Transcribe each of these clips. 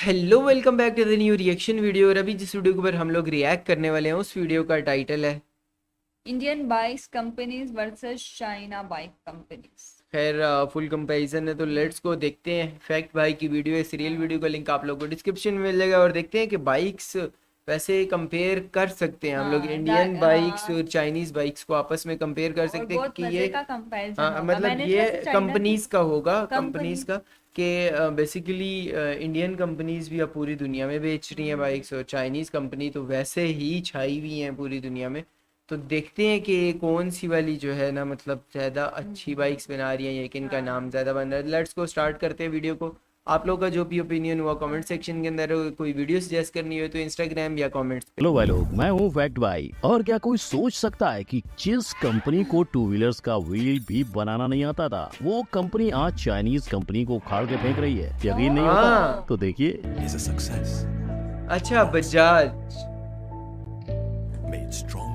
Hello welcome back to the new reaction video. और अभी जिस वीडियो के ऊपर हम लोग रिएक्ट करने वाले हैं उस वीडियो का टाइटल है Indian bikes companies versus China bike companies. खैर फुल कंपैरिजन है तो लेट्स को देखते हैं। फैक्ट भाई की वीडियो है, सीरियल वीडियो का लिंक आप लोग को डिस्क्रिप्शन में मिल जाएगा। और देखते हैं कि बाइक्स वैसे कंपेयर कर सकते हैं हम लोग, इंडियन बाइक्स और चाइनीज बाइक्स को आपस में कंपेयर कर और सकते हैं बहुत कि मजे ये का कंपैरिजन हाँ होगा। मतलब मैंने तो ये वैसे चाइना की कंपनीज का होगा, कंपनी। कंपनीज का कि बेसिकली इंडियन कंपनीज भी अब पूरी दुनिया में बेच रही हैं बाइक्स, और चाइनीज कंपनी तो वैसे ही छाई हुई हैं पूरी दुनिया में। तो देखते हैं कि कौन सी वाली जो है ना मतलब ज़्यादा अच्छी बाइक्स बना रही हैं या किन का नाम ज़्यादा बन रहा है। लेट्स को स्टार्ट करते हैं वीडियो को। आप लोगों का जो भी ओपिनियन हुआ कमेंट सेक्शन के अंदर, कोई वीडियो सजेस्ट करनी हो तो इंस्टाग्राम या कमेंट्स पे। हेलो भाई लोग, मैं हूँ फैक्ट भाई। और क्या कोई सोच सकता है कि जिस कंपनी को टू व्हीलर्स का व्हील भी बनाना नहीं आता था, वो कंपनी आज चाइनीज कंपनी को उखाड़ के फेंक रही है? यकीन नहीं होता हाँ। तो देखिए। is a success, अच्छा Bajaj made stronger.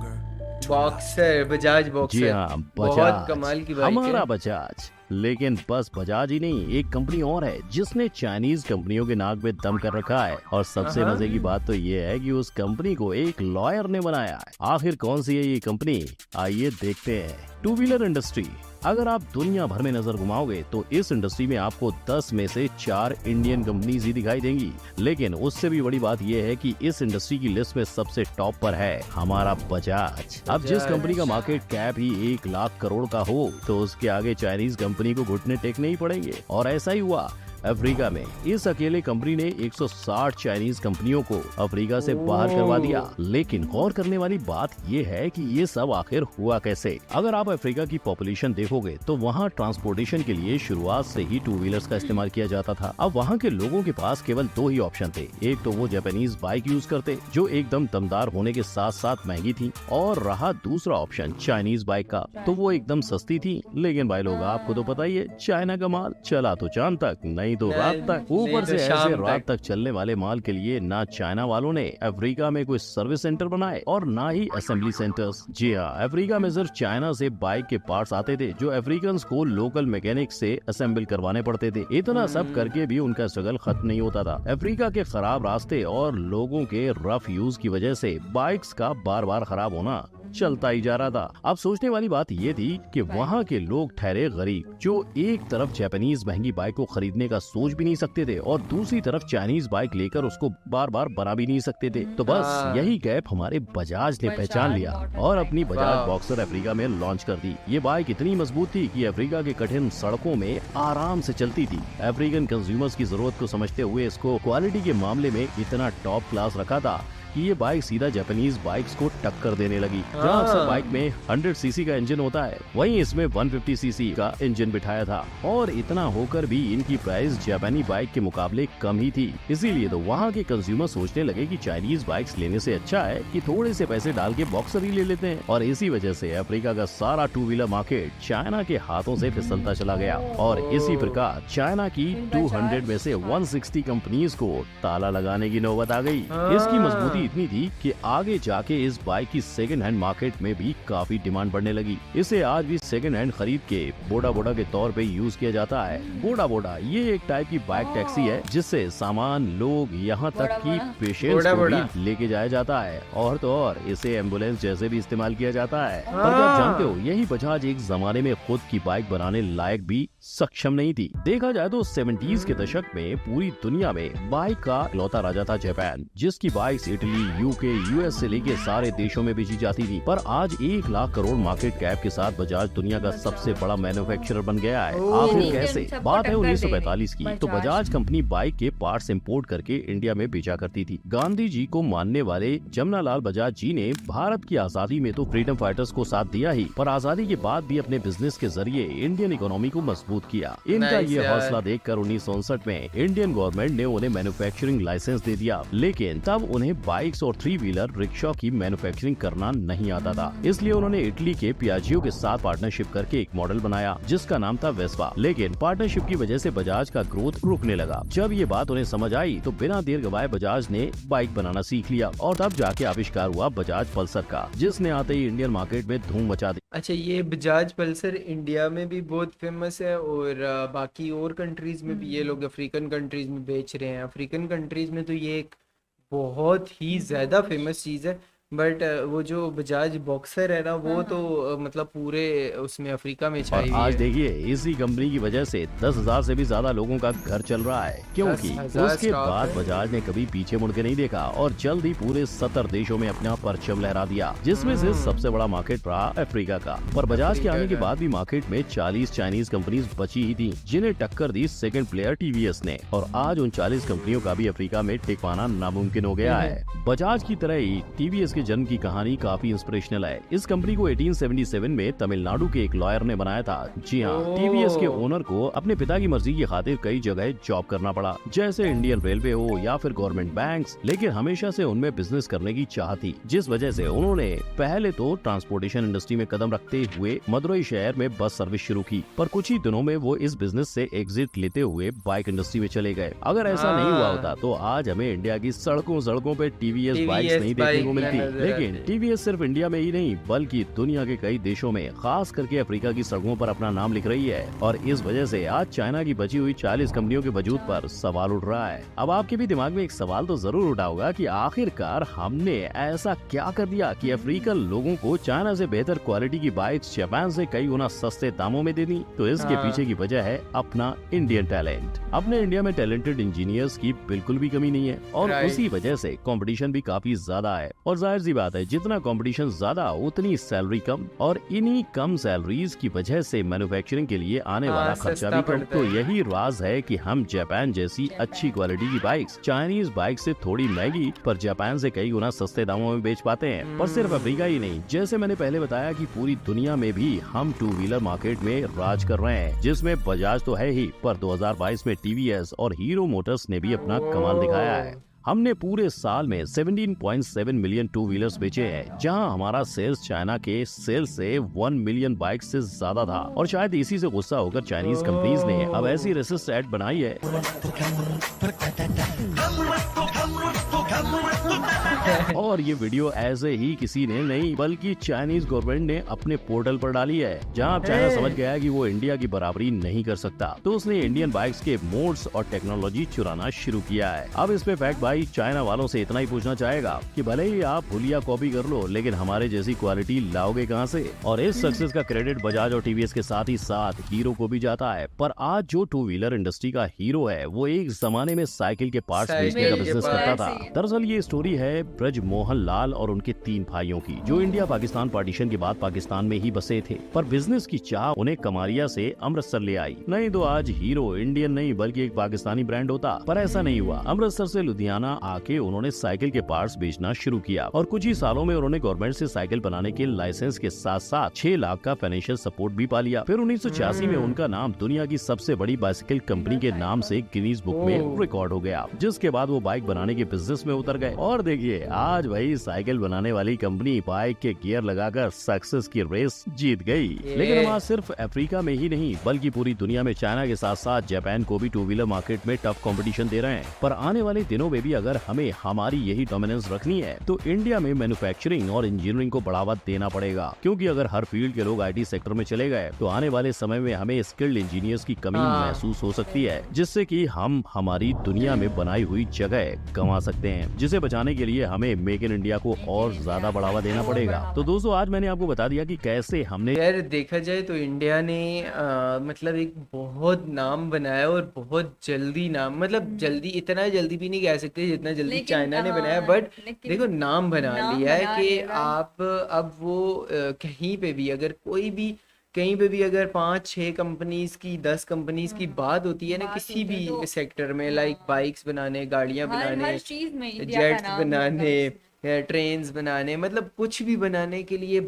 Boxer, Bajaj ji boxer हाँ, बहुत बजाज, कमाल की बाइक हमारा है। बजाज। लेकिन बस बजाज ही नहीं, एक कंपनी और है जिसने चाइनीज कंपनियों के नाक में दम कर रखा है। और सबसे हाँ। मजे की बात तो ये है कि उस कंपनी को एक लॉयर ने बनाया है। आखिर कौन सी है ये कंपनी, आइए देखते हैं। Two wheeler industry. अगर आप दुनिया भर में नजर घुमाओगे तो इस इंडस्ट्री में आपको 10 में से 4 इंडियन कंपनीज ही दिखाई देंगी। लेकिन उससे भी बड़ी बात यह है कि इस इंडस्ट्री की लिस्ट में सबसे टॉप पर है हमारा बजाज। अब जिस कंपनी का मार्केट कैप ही 1 लाख करोड़ का हो तो उसके आगे चाइनीज कंपनी को घुटने टेकने ही पड़ेंगे। और ऐसा ही हुआ अफ्रीका में। इस अकेले कंपनी ने 160 चाइनीज कंपनियों को अफ्रीका से बाहर करवा दिया। लेकिन गौर करने वाली बात ये है कि ये सब आखिर हुआ कैसे। अगर आप अफ्रीका की पॉपुलेशन देखोगे तो वहाँ ट्रांसपोर्टेशन के लिए शुरुआत से ही टू व्हीलर्स का इस्तेमाल किया जाता था। अब वहाँ के लोगों के पास केवल 2 ही ऑप्शन थे। एक तो वो जापानीज बाइक यूज करते जो एकदम दमदार होने के साथ साथ महंगी थी, और रहा दूसरा ऑप्शन चाइनीज बाइक का, तो वो एकदम सस्ती थी। लेकिन भाई लोग, आपको तो पता ही है, चाइना का माल चला तो चांद तक, नहीं तो रात तक। ऊपर से ऐसे रात तक चलने वाले माल के लिए ना चाइना वालों ने अफ्रीका में कोई सर्विस सेंटर बनाए और ना ही असेंबली सेंटर्स। जी हाँ, अफ्रीका में सिर्फ चाइना से बाइक के पार्ट्स आते थे जो अफ्रीकन को लोकल मैकेनिक से असेंबल करवाने पड़ते थे। इतना सब करके भी उनका स्ट्रगल खत्म नहीं होता था। अफ्रीका के खराब रास्ते और लोगों के रफ यूज की वजह से बाइक्स का बार बार खराब होना चलता ही जा रहा था। अब सोचने वाली बात ये थी कि वहाँ के लोग ठहरे गरीब, जो एक तरफ जापानीज महंगी बाइक को खरीदने का सोच भी नहीं सकते थे और दूसरी तरफ चाइनीज बाइक लेकर उसको बार बार बना भी नहीं सकते थे। तो बस यही गैप हमारे बजाज ने पहचान लिया और अपनी बजाज बॉक्सर अफ्रीका में लॉन्च कर दी। ये बाइक इतनी मजबूत थी कि अफ्रीका के कठिन सड़कों में आराम से चलती थी। अफ्रीकन कंज्यूमर्स की जरूरत को समझते हुए इसको क्वालिटी के मामले में इतना टॉप क्लास रखा था कि ये बाइक सीधा जापानीज बाइक्स को टक्कर देने लगी। जहाँ अक्सर बाइक में 100 सीसी का इंजन होता है, वहीं इसमें 150 सीसी का इंजन बिठाया था। और इतना होकर भी इनकी प्राइस जापानी बाइक के मुकाबले कम ही थी। इसीलिए तो वहाँ के कंज्यूमर सोचने लगे कि चाइनीज बाइक्स लेने से अच्छा है कि थोड़े से पैसे डाल के बॉक्सर ही ले लेते हैं। और इसी वजह से अफ्रीका का सारा टू व्हीलर मार्केट चाइना के हाथों से फिसलता चला गया। और इसी प्रकार चाइना की 200 में से 160 कंपनीज को ताला लगाने की नौबत आ गई। इसकी मजबूती इतनी थी कि आगे जाके इस बाइक की सेकंड हैंड मार्केट में भी काफी डिमांड बढ़ने लगी। इसे आज भी सेकंड हैंड खरीद के बोडा बोडा के तौर पे यूज किया जाता है। बोडा बोडा ये एक टाइप की बाइक टैक्सी है जिससे सामान, लोग, यहाँ तक कि पेशेंट्स को भी लेके जाया जाता है। और तो और इसे एम्बुलेंस जैसे भी इस्तेमाल किया जाता है। पर क्या आप जानते हो, यही बजाज एक जमाने में खुद की बाइक बनाने लायक भी सक्षम नहीं थी। देखा जाए तो 70s के दशक में पूरी दुनिया में बाइक का इकलौता राजा था जापान, जिसकी बाइक्स इटली, यूके, यूएस से लेके सारे देशों में बेची जाती थी। पर आज 1 लाख करोड़ मार्केट कैप के साथ बजाज दुनिया का सबसे बड़ा मैन्युफैक्चरर बन गया है। आखिर कैसे? बात है 1945 की। तो बजाज कंपनी बाइक के पार्ट्स इंपोर्ट करके इंडिया में बेचा करती थी। गांधी जी को मानने वाले जमनालाल बजाज जी ने भारत की आजादी में तो फ्रीडम फाइटर्स को साथ दिया ही, पर आजादी के बाद भी अपने बिजनेस के जरिए इंडियन इकोनॉमी को मजबूत किया। इनका ये हौसला देखकर 1959 में इंडियन गवर्नमेंट ने उन्हें मैन्युफैक्चरिंग लाइसेंस दे दिया। लेकिन तब उन्हें बाइक्स और 3 व्हीलर रिक्शा की मैन्युफैक्चरिंग करना नहीं आता था। इसलिए उन्होंने इटली के पियाजियो के साथ पार्टनरशिप करके एक मॉडल बनाया जिसका नाम था वेस्पा। लेकिन पार्टनरशिप की वजह से बजाज का ग्रोथ रुकने लगा। जब ये बात उन्हें समझ आई तो बिना देर गवाए बजाज ने बाइक बनाना सीख लिया और तब जाके आविष्कार हुआ बजाज पल्सर का, जिसने आते ही इंडियन मार्केट में धूम मचा दी। अच्छा, ये बजाज पल्सर इंडिया में भी बहुत फेमस है और बाकी और कंट्रीज में भी ये लोग अफ्रीकन कंट्रीज में बेच रहे हैं। अफ्रीकन कंट्रीज में तो ये एक बहुत ही ज़्यादा बहुत फेमस चीज़ है। बट वो जो बजाज बॉक्सर है ना, वो हाँ तो हाँ मतलब पूरे उसमें अफ्रीका में और छाई हुई आज है। देखिए इसी कंपनी की वजह से 10,000 से भी ज्यादा लोगों का घर चल रहा है, क्योंकि 10,000 उसके स्टाफ बाद है। बजाज ने कभी पीछे मुड़ के नहीं देखा और जल्द ही पूरे 70 देशों में अपना परचम लहरा दिया, जिसमें से सबसे बड़ा मार्केट रहा अफ्रीका का। पर बजाज के अफ्रीका आने के का। बाद भी मार्केट में 40 चाइनीज कंपनीज बची ही थी, जिन्हें टक्कर दी सेकंड प्लेयर टीवीएस ने। और आज उन 40 कंपनियों का भी अफ्रीका में टिक पाना नामुमकिन हो गया है। बजाज की तरह ही टीवीएस के जन्म की कहानी काफी इंस्पिरेशनल है। इस कंपनी को 1877 में तमिलनाडु के एक लॉयर ने बनाया था। जी हाँ, ओह। टीवीएस के ओनर को अपने पिता की मर्जी की खातिर कई जगह जॉब करना पड़ा, जैसे इंडियन रेलवे हो या फिर गवर्नमेंट बैंक्स, लेकिन हमेशा से उनमें बिजनेस करने की चाह थी, जिस वजह से उन्होंने पहले तो ट्रांसपोर्टेशन इंडस्ट्री में कदम रखते हुए मदुरई शहर में बस सर्विस शुरू की। पर कुछ ही दिनों में वो इस बिजनेस से एग्जिट लेते हुए बाइक इंडस्ट्री में चले गए। अगर ऐसा नहीं हुआ होता तो आज हमें इंडिया की सड़कों पे टीवीएस बाइक्स TVS नहीं देखने को बाइक मिलती। नजर लेकिन आती। टीवीएस सिर्फ इंडिया में ही नहीं बल्कि दुनिया के कई देशों में, खास करके अफ्रीका की सड़कों पर अपना नाम लिख रही है। और इस वजह से आज चाइना की बची हुई 40 कंपनियों के वजूद पर सवाल उठ रहा है। अब आपके भी दिमाग में एक सवाल तो जरूर उठा होगा कि आखिरकार हमने ऐसा क्या कर दिया कि अफ्रीकन लोगों को चाइना से बेहतर क्वालिटी की बाइक्स जापान से कई गुना सस्ते दामों में देनी। तो इसके हाँ। पीछे की वजह है अपना इंडियन टैलेंट। अपने इंडिया में टैलेंटेड इंजीनियर्स की बिल्कुल भी कमी नहीं है और Right. उसी वजह से कंपटीशन भी काफी ज्यादा है। और जाहिर सी बात है, जितना कंपटीशन ज्यादा उतनी सैलरी कम, और इन्हीं कम सैलरीज की वजह से मैन्युफैक्चरिंग के लिए आने हाँ, वाला खर्चा सस्ता भी कम। पड़ता तो है। यही राज है कि हम जापान जैसी अच्छी क्वालिटी की बाइक्स चाइनीज बाइक से थोड़ी महंगी पर जापान से कई गुना सस्ते दामों में बेच पाते हैं। पर सिर्फ अफ्रीका ही नहीं, जैसे मैंने पहले बताया कि पूरी दुनिया में भी हम टू व्हीलर मार्केट में राज कर रहे हैं, जिसमें बजाज तो है ही, पर 2022 में टीवीएस और हीरो मोटर्स ने भी अपना कमाल दिखाया है। हमने पूरे साल में 17.7 मिलियन टू व्हीलर्स बेचे हैं, जहां हमारा सेल्स चाइना के सेल्स से 1 मिलियन बाइक से ज्यादा था। और शायद इसी से गुस्सा होकर चाइनीज कंपनीज ने अब ऐसी रेसिस्ट एड बनाई है और ये वीडियो ऐसे ही किसी ने नहीं बल्कि चाइनीज गवर्नमेंट ने अपने पोर्टल पर डाली है, जहां अब चाइना समझ गया है कि वो इंडिया की बराबरी नहीं कर सकता, तो उसने इंडियन बाइक्स के मोड्स और टेक्नोलॉजी चुराना शुरू किया है। अब इस पे फैक्ट भाई चाइना वालों से इतना ही पूछना चाहेगा कि भले ही आप हुलिया कॉपी कर लो, लेकिन हमारे जैसी क्वालिटी लाओगे कहाँ से? और इस सक्सेस का क्रेडिट बजाज और टीवीएस के साथ ही साथ हीरो को भी जाता है। पर आज जो टू व्हीलर इंडस्ट्री का हीरो है, वो एक जमाने में साइकिल के पार्ट्स साइकिल बेचने का के बिजनेस parts। करता था। दरअसल ये स्टोरी है ब्रज मोहन लाल और उनके 3 भाइयों की, जो इंडिया पाकिस्तान पार्टीशन के बाद पाकिस्तान में ही बसे थे। पर बिजनेस की चाह उन्हें कमारिया से अमृतसर ले आई। नहीं तो आज हीरो इंडियन नहीं बल्कि एक पाकिस्तानी ब्रांड होता, पर ऐसा नहीं हुआ। अमृतसर से लुधियाना आके उन्होंने साइकिल के पार्ट्स बेचना शुरू किया और कुछ ही सालों में उन्होंने गवर्नमेंट से साइकिल बनाने के लाइसेंस के साथ साथ 6 लाख का फाइनेंशियल सपोर्ट भी पा लिया। फिर 1986 में उनका नाम दुनिया की सबसे बड़ी बाइसिकल कंपनी के नाम से गिनीज बुक में रिकॉर्ड हो गया, जिसके बाद वो बाइक बनाने के बिजनेस में उतर गए। और देखिए आज वही साइकिल बनाने वाली कंपनी बाइक के गियर लगाकर सक्सेस की रेस जीत गई। लेकिन हम आज सिर्फ अफ्रीका में ही नहीं बल्कि पूरी दुनिया में चाइना के साथ साथ जापान को भी टू व्हीलर मार्केट में टफ कंपटीशन दे रहे हैं। पर आने वाले दिनों में भी अगर हमें हमारी यही डोमिनेंस रखनी है तो इंडिया में मैन्युफैक्चरिंग और इंजीनियरिंग को बढ़ावा देना पड़ेगा, क्योंकि अगर हर फील्ड के लोग आईटी सेक्टर में चले गए तो आने वाले समय में हमें स्किल्ड इंजीनियर्स की कमी महसूस हो सकती है, जिससे कि हम हमारी दुनिया में बनाई हुई जगह गंवा सकते हैं, जिसे बचाने के लिए हमें मेक इन इंडिया को और ज्यादा बढ़ावा देना पड़ेगा। तो दोस्तों आज मैंने आपको बता दिया कि कैसे हमने यार देखा जाए तो इंडिया ने मतलब एक बहुत नाम बनाया और बहुत जल्दी नाम, मतलब जल्दी, इतना जल्दी भी नहीं कह सकते जितना जल्दी लेकिन चाइना ने बनाया, हाँ, बट लेकिन देखो नाम बना नाम लिया है बना कि लिया है। आप अब वो कहीं पे भी अगर कोई भी कहीं पे भी अगर 5-6 कंपनीज की 10 कंपनीज की बात होती है ना, बात किसी होती है भी तो सेक्टर में, लाइक बाइक्स बनाने, गाड़ियां हर बनाने, हर चीज में इंडिया का जेट्स नाम होता बनाने, है। ट्रेन्स बनाने, मतलब कुछ भी बनाने के लिए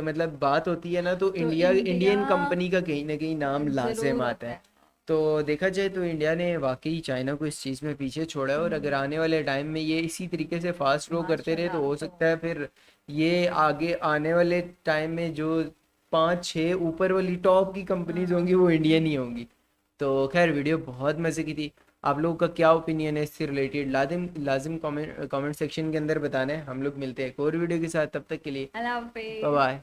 मतलब बात होती है ना, तो इंडियन इंडिया कंपनी का कहीं ना कहीं नाम लाजिम जरूर आता होता है। है। तो देखा जाए तो इंडिया ने वाकई चाइना को इस चीज़ में पीछे छोड़ा है, और अगर आने वाले टाइम में ये इसी तरीके से फास्ट ग्रो करते रहे तो हो सकता है फिर ये आगे आने वाले टाइम में जो 5-6 ऊपर वाली टॉप की कंपनीज होंगी वो इंडियन ही होंगी। तो खैर वीडियो बहुत मज़े की थी। आप लोगों का क्या ओपिनियन है इससे रिलेटेड लाजिम कमेंट सेक्शन के अंदर बताना है। हम लोग मिलते हैं एक और वीडियो के साथ, तब तक के लिए अल्लाह हाफिज। Bye bye.